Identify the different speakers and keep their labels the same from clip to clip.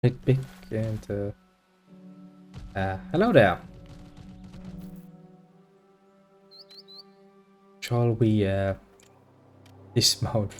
Speaker 1: Quite big and hello there. Shall we dismount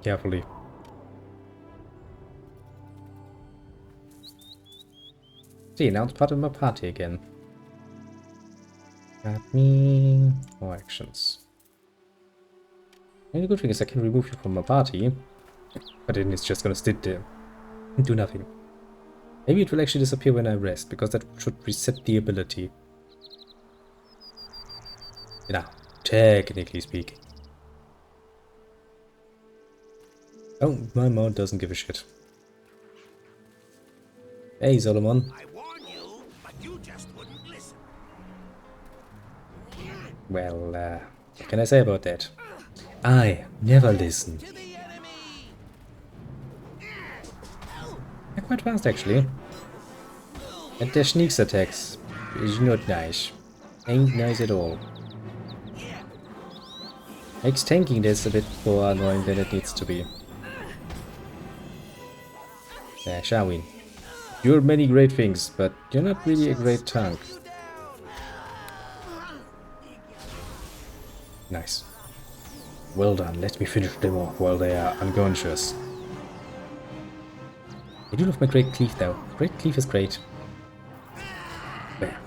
Speaker 1: carefully? See, now it's part of my party again. Got me more actions. And the good thing is I can remove you from my party, but then it's just gonna sit there and do nothing. Maybe it will actually disappear when I rest, because that should reset the ability. You know, technically speaking. Oh, my mount doesn't give a shit. Hey, Solomon.
Speaker 2: I warn you, but you just wouldn't listen.
Speaker 1: Well, what can I say about that? I never listen.
Speaker 2: To the enemy!
Speaker 1: They're quite fast, actually. And their sneaks attacks is not nice. Ain't nice at all. Makes tanking this a bit more annoying than it needs to be. Yeah, shall we? You're many great things, but you're not really a great tank. Nice. Well done, let me finish them off while they are unconscious. I do love my Great Cleave though. Great Cleave is great. There.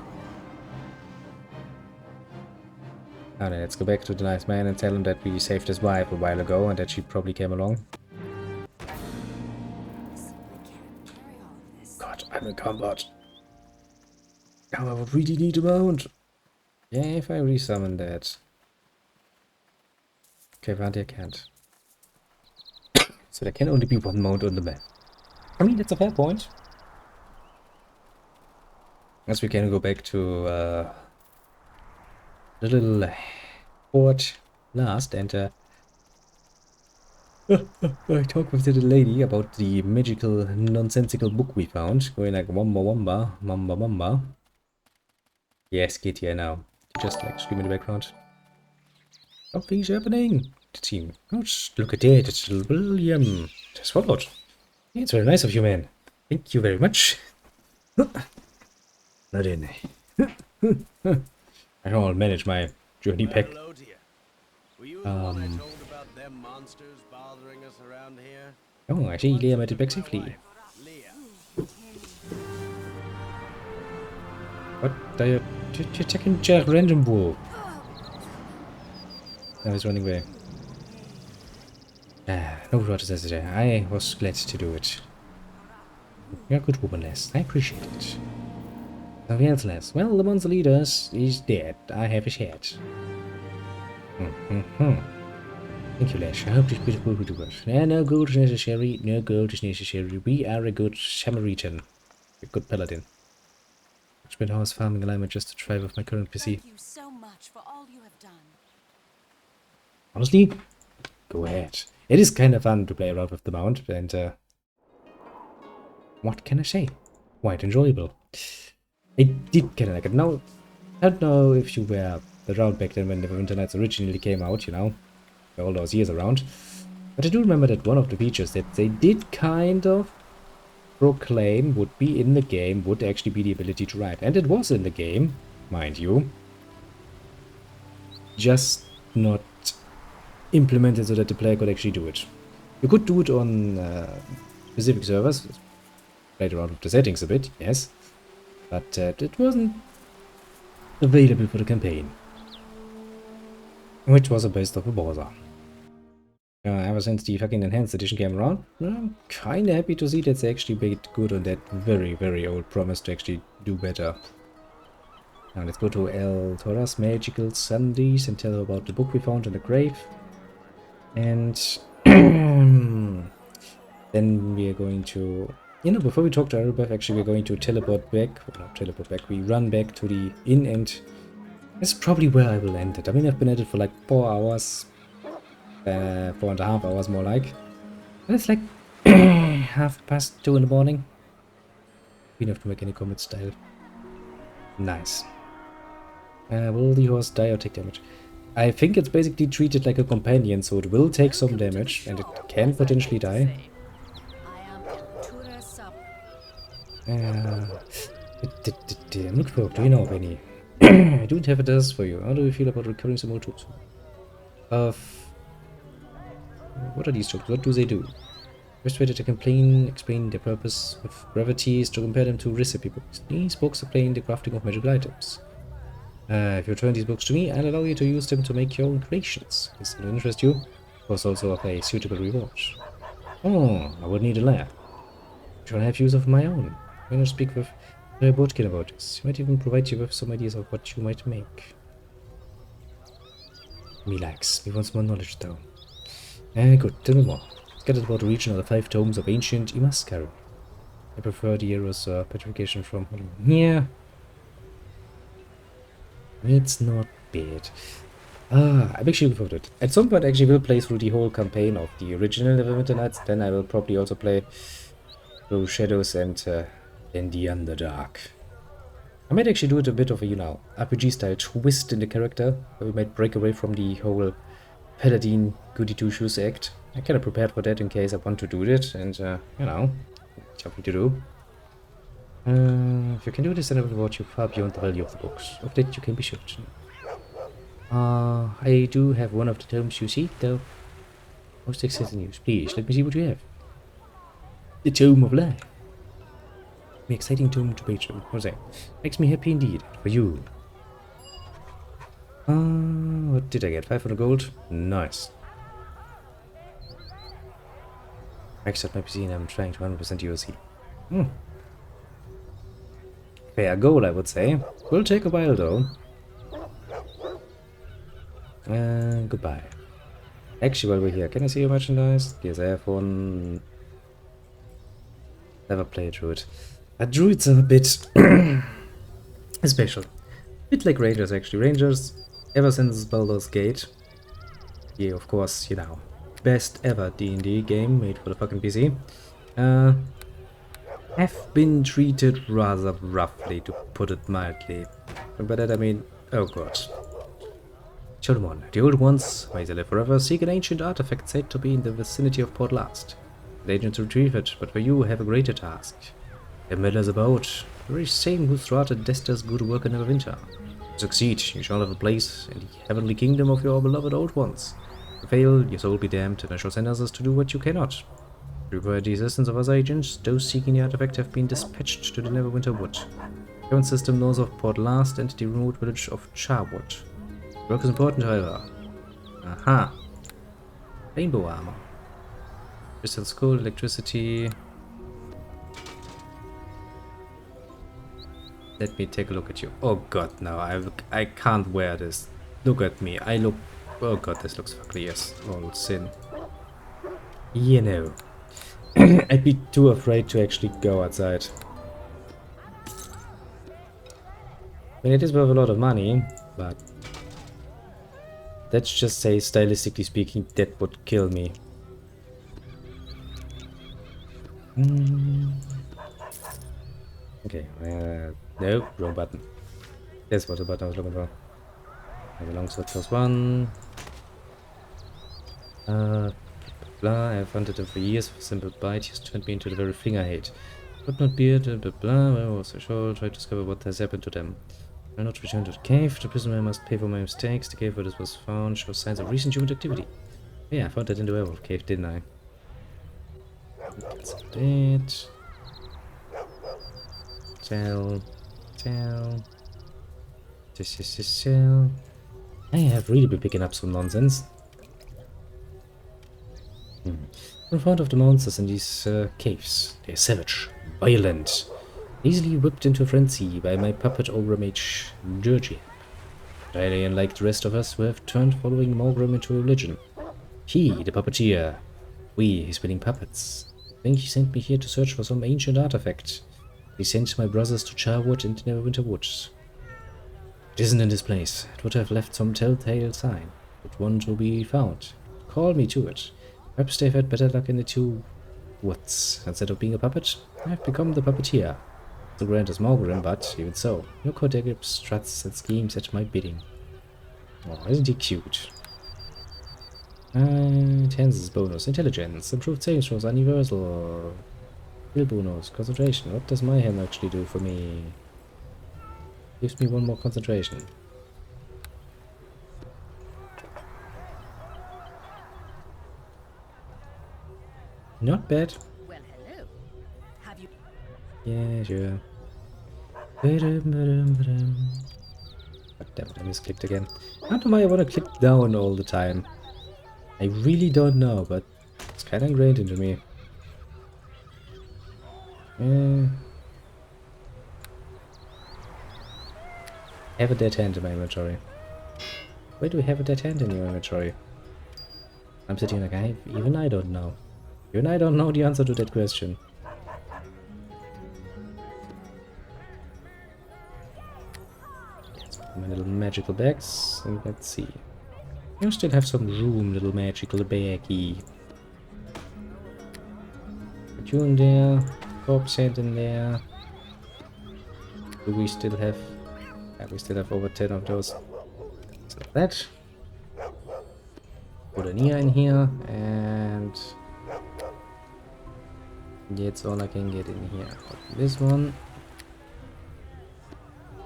Speaker 1: Now then, let's go back to the nice man and tell him that we saved his wife a while ago and that she probably came along. God, I'm in combat. Now I would really need a mount. Yeah, if I resummon that. Okay, apparently I can't. So there can only be one mount on the map. I mean, that's a fair point. As we can go back to the little port last and I talked with the lady about the magical, nonsensical book we found. Going like wamba wamba, mamba mamba. Yes, Kitty, I know. You just like scream in the background. Something's happening. The team. Oh, look at that. It's William. Just followed. It's very nice of you, man. Thank you very much. Not in. I will manage my journey pack.
Speaker 2: Hello to you. Were you the one I told about them monsters bothering us around here?
Speaker 1: Oh, I see Leah made it back safely.
Speaker 2: Leah.
Speaker 1: What? You're checking Jack Random Bull. Now he's running away. No words necessary. I was glad to do it. You're a good woman, Les. I appreciate it. Nothing else, Les. Well, the monster leader is dead. I have his head. Thank you, Les. I hope this beautiful will do good. No gold is necessary. No gold is necessary. We are a good Samaritan. A good paladin. I spent hours farming alignment just to try with my current PC.
Speaker 3: Thank you so much for all you have done.
Speaker 1: Honestly, go ahead. It is kind of fun to play around with the mount, and what can I say? Quite enjoyable. I did kind of like it. Now, I don't know if you were around back then when the Winter Nights originally came out, you know, all those years around. But I do remember that one of the features that they did kind of proclaim would be in the game would actually be the ability to ride. And it was in the game, mind you. Just not implemented so that the player could actually do it. You could do it on specific servers, played around with the settings a bit, yes, but it wasn't available for the campaign, which was a best of a bother. Ever since the fucking enhanced edition came around, I'm kinda happy to see that they actually made good on that very, very old promise to actually do better. Now let's go to El Tora's Magical Sundays and tell her about the book we found in the grave. And then we are going to, you know, before we talk to Arubeth, actually we're going to teleport back, well, not teleport back, we run back to the inn, and that's probably where I will end it. I mean, I've been at it for like 4 hours, 4.5 hours more like, and it's like 2:30 in the morning. We don't have to make any commit style. Nice. Will the horse die or take damage? I think it's basically treated like a companion, so it will take some damage, and it can potentially die.
Speaker 3: I am Eltura Sub.
Speaker 1: I'm looking for, do you know of any? I don't have a task for you. How do you feel about recovering some old tools? What are these tools? What do they do? First way that I can explain their purpose with brevity is to compare them to recipe books. These books explain the crafting of magical items. If you return these books to me, I'll allow you to use them to make your own creations. Does that interest you? Of course, also of a suitable reward. Oh, I would need a lab. I will have use of my own. Why not speak with Botkin about this? He might even provide you with some ideas of what you might make. Me likes. Me wants more knowledge though. Good, tell me more. Scattered about the region are the 5 tomes of ancient Imaskari. I prefer the Eros petrification from... Yeah. It's not bad. I'm actually looking forward to it. At some point I actually will play through the whole campaign of the original Neverwinter Nights. Then I will probably also play through Shadows and then the Underdark. I might actually do it a bit of a, RPG style twist in the character. Where we might break away from the whole Paladin goody two-shoes act. I kind of prepared for that in case I want to do it. And, something to do. If you can do this, then I will reward you far beyond the value of the books. Of that you can be certain. I do have one of the tomes you seek, though. Most exciting news. Please, let me see what you have. The Tome of Life. An exciting tome to page through. What's that? Makes me happy indeed. For you. What did I get? 500 gold? Nice. Maxed out my PC and I'm trying to 100% USC. Fair goal, I would say. Will take a while though. Goodbye. Actually, while we're here, can I see your merchandise? Yes, I have one. Never played Druid. Druids are a bit special. Bit like Rangers, actually. Rangers, ever since Baldur's Gate. Yeah, of course, best ever D&D game made for the fucking PC. Have been treated rather roughly, to put it mildly. And by that I mean, oh god. Show them on. The old ones, may they live forever, seek an ancient artifact said to be in the vicinity of Port Last. The agents retrieve it, but for you have a greater task. The miller's about, the very same who thwarted Dester's good work in Neverwinter. To succeed, you shall have a place in the heavenly kingdom of your beloved old ones. To fail, your soul be damned, and I shall send others to do what you cannot. To require the assistance of other agents, those seeking the artifact have been dispatched to the Neverwinter Wood. The current system north of Port Last and the remote village of Charwood. Work is important, however. Aha. Rainbow armor. Crystal skull, electricity. Let me take a look at you. Oh god, no, I can't wear this. Look at me. Oh god, this looks ugly, yes. All sin. I'd be too afraid to actually go outside. I mean, it is worth a lot of money, but let's just say, stylistically speaking, that would kill me. Okay, no, wrong button. That's what the button I was looking for. I have a longsword +1. Blah, I've hunted him for years for a simple bite. He's turned me into the very thing I hate. But not beard, blah blah, where was I sure? Try to discover what has happened to them. I'll not return to the cave. The prisoner must pay for my mistakes. The cave where this was found shows signs of recent human activity. Yeah, I found that in the werewolf cave, didn't I? That's it. Tell. I have really been picking up some nonsense. In front of the monsters in these caves. They're savage, violent, easily whipped into a frenzy by my puppet ogre mage, Georgie. Highly unlike the rest of us who have turned following Morgrim into a religion. He, the puppeteer, we, his willing puppets. I think he sent me here to search for some ancient artifact. He sent my brothers to Charwood and Neverwinter Woods. It isn't in this place. It would have left some telltale sign. But one to be found. Call me to it. Perhaps they've had better luck in the two woods. Instead of being a puppet, I've become the puppeteer. So grand as Morgrim, but even so, no Codegib struts and schemes at my bidding. Oh, isn't he cute? Enhances bonus, intelligence, improved saving throws, universal. Skill bonus, concentration. What does my hammer actually do for me? Gives me one more concentration. Not bad.
Speaker 3: Well, hello. Have you...
Speaker 1: Yeah, sure. God damn it, I misclicked again. I don't know why I want to click down all the time. I really don't know, but it's kind of ingrained into me. Have a dead hand in my inventory. Why do we have a dead hand in your inventory? I'm sitting like, even I don't know. Even I don't know the answer to that question. My little magical bags, and let's see. You still have some room, little magical baggy. Put you in there, corpse hand in there. Do we still have... Yeah, we still have over 10 of those. So that. Put an ear in here, and... that's all I can get in here. Put this one.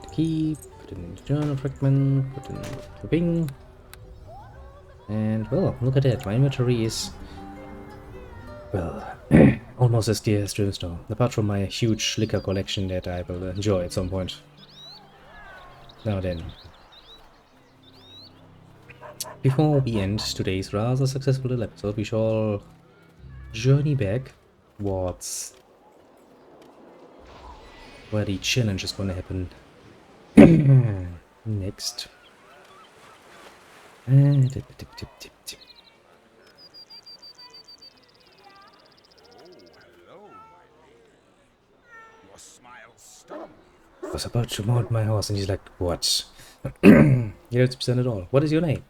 Speaker 1: The key, put in the journal fragment, put in the ping. And, well, look at that. My inventory is... well, almost as dear as Dreamstone. Apart from my huge liquor collection that I will enjoy at some point. Now then. Before we end today's rather successful little episode, we shall journey back towards where the challenge is going to happen next. I was about to mount my horse and he's like, what? You don't present at all. What is your name?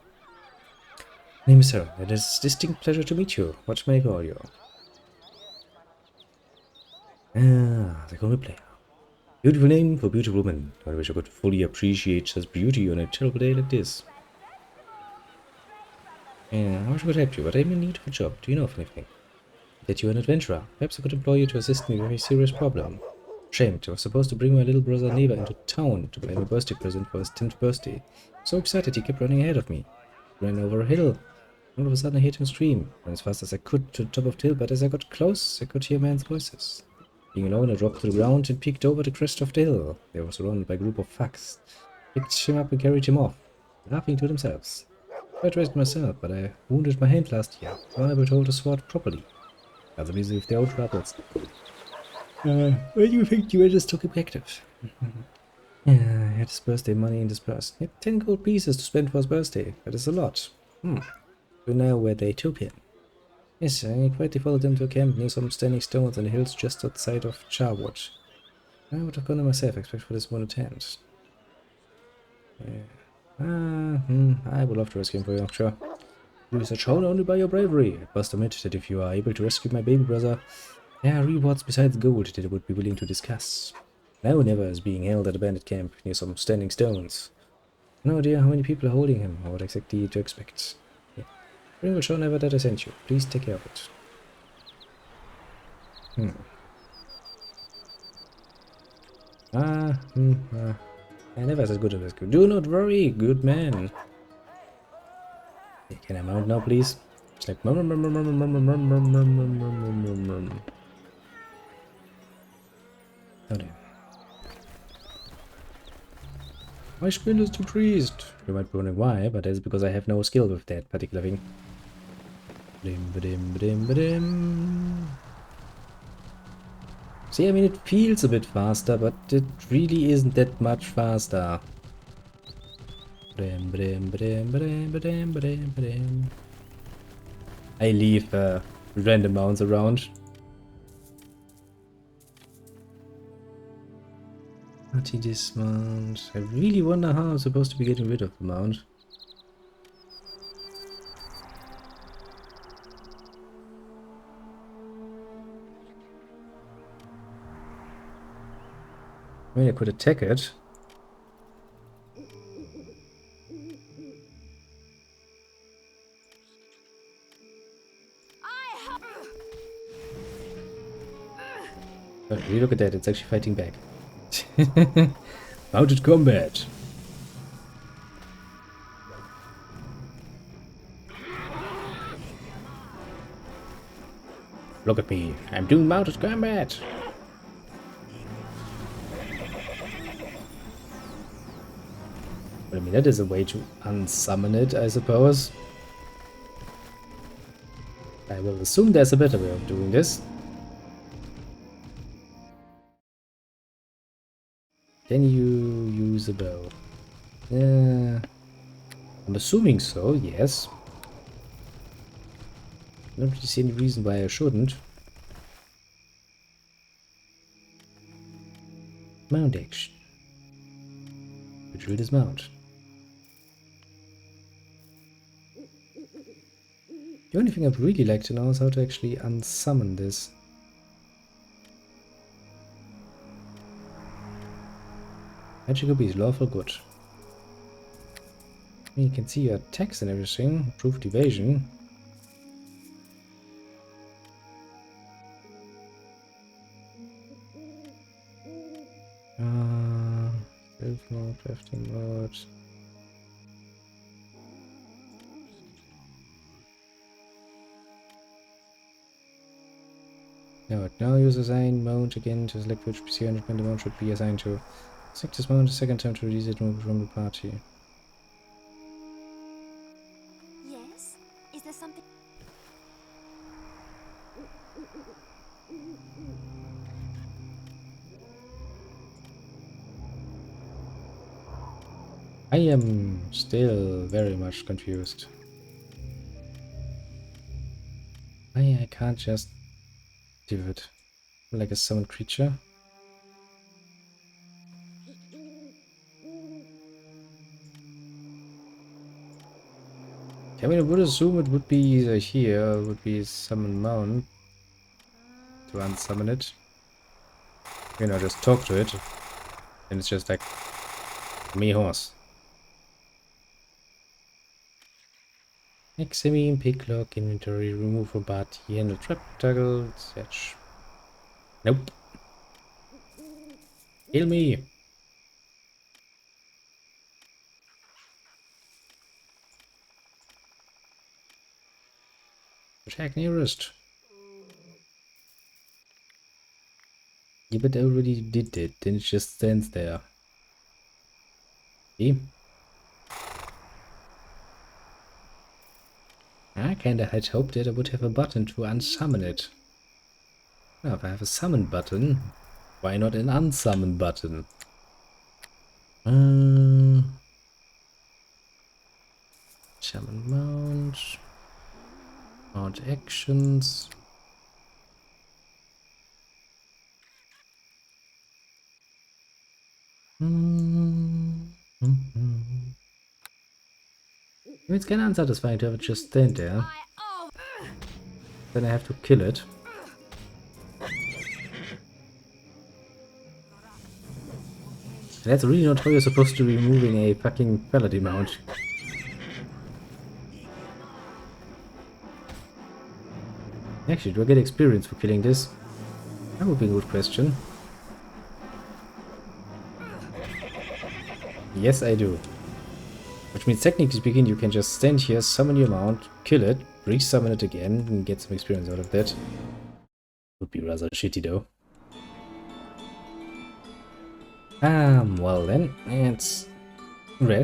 Speaker 1: Name is Sarah. It is a distinct pleasure to meet you. What may I call you? Ah, they call me Player. Beautiful name for beautiful woman. I wish I could fully appreciate such beauty on a terrible day like this. Yeah, I wish I could help you, but I'm in need of a job. Do you know of anything? That you're an adventurer. Perhaps I could employ you to assist me with a serious problem. Shamed. I was supposed to bring my little brother Neva into town to buy him a birthday present for his 10th birthday. So excited he kept running ahead of me. Ran over a hill. All of a sudden I heard him scream. Ran as fast as I could to the top of the hill, but as I got close, I could hear men's voices. Being alone, I dropped to the ground and peeked over the crest of the hill. They were surrounded by a group of thugs. Picked him up and carried him off, laughing to themselves. I tried to rescue myself, but I wounded my hand last year, unable to hold the sword properly. Rather busy with their own troubles. Where do you think you just took him captive? Yeah, I had his birthday money in this purse. He had 10 gold pieces to spend for his birthday. That is a lot. You know where they took him. Yes, I quietly followed them to a camp near some standing stones in the hills just outside of Charwood. I would have gone there myself, except for this one attempt. Yeah. I would love to rescue him for you, sure. You are shown only by your bravery. I must admit that if you are able to rescue my baby brother, there are rewards besides gold that I would be willing to discuss. Now Never is being held at a bandit camp near some standing stones. No idea how many people are holding him, or what exactly to expect. Yeah. Bring will show Never that I sent you. Please take care of it. Never is as good as rescue. Do not worry, good man. Yeah, can I mount now, please? It's like Oh dear. My sprint is decreased. You might be wondering why, but that's because I have no skill with that particular thing. See, I mean, it feels a bit faster, but it really isn't that much faster. I leave random mounts around. Party dismount. I really wonder how I'm supposed to be getting rid of the mount. I mean, I could attack it. you look at that, it's actually fighting back. Mounted combat. Look at me, I'm doing mounted combat. Well, I mean, that is a way to unsummon it, I suppose. I will assume there's a better way of doing this. Can you use a bow? I'm assuming so, yes. I don't really see any reason why I shouldn't. Mount action. Which will dismount. The only thing I'd really like to know is how to actually unsummon this. Magical beast, lawful good. You can see your attacks and everything. Improved evasion. Stealth mode, crafting mode. No, now use assign mount again to select which PC management the mount should be assigned to. Select this mount a second time to release it from the party.
Speaker 3: Yes? Is there something?
Speaker 1: I am still very much confused. I can't just do it like a summoned creature. I mean, I would assume it would be either here or it would be summon mount to unsummon it. You know, just talk to it. And it's just like me horse. Examine, picklock, inventory, remove from party, handle trap, toggle, search. Nope. Kill me. Attack nearest. Yeah, but I already did it, then it just stands there. See? I kinda had hoped that I would have a button to unsummon it. Now, if I have a summon button, why not an unsummon button? Summon mount. Mount actions. It's kinda unsatisfying to have it just stand there. Then I have to kill it. And that's really not how you're supposed to be moving a fucking paladin mount. Actually, do I get experience for killing this? That would be a good question. Yes, I do. Which means technically speaking, you can just stand here, summon your mount, kill it, re-summon it again, and get some experience out of that. Would be rather shitty though. Well then, let's rest.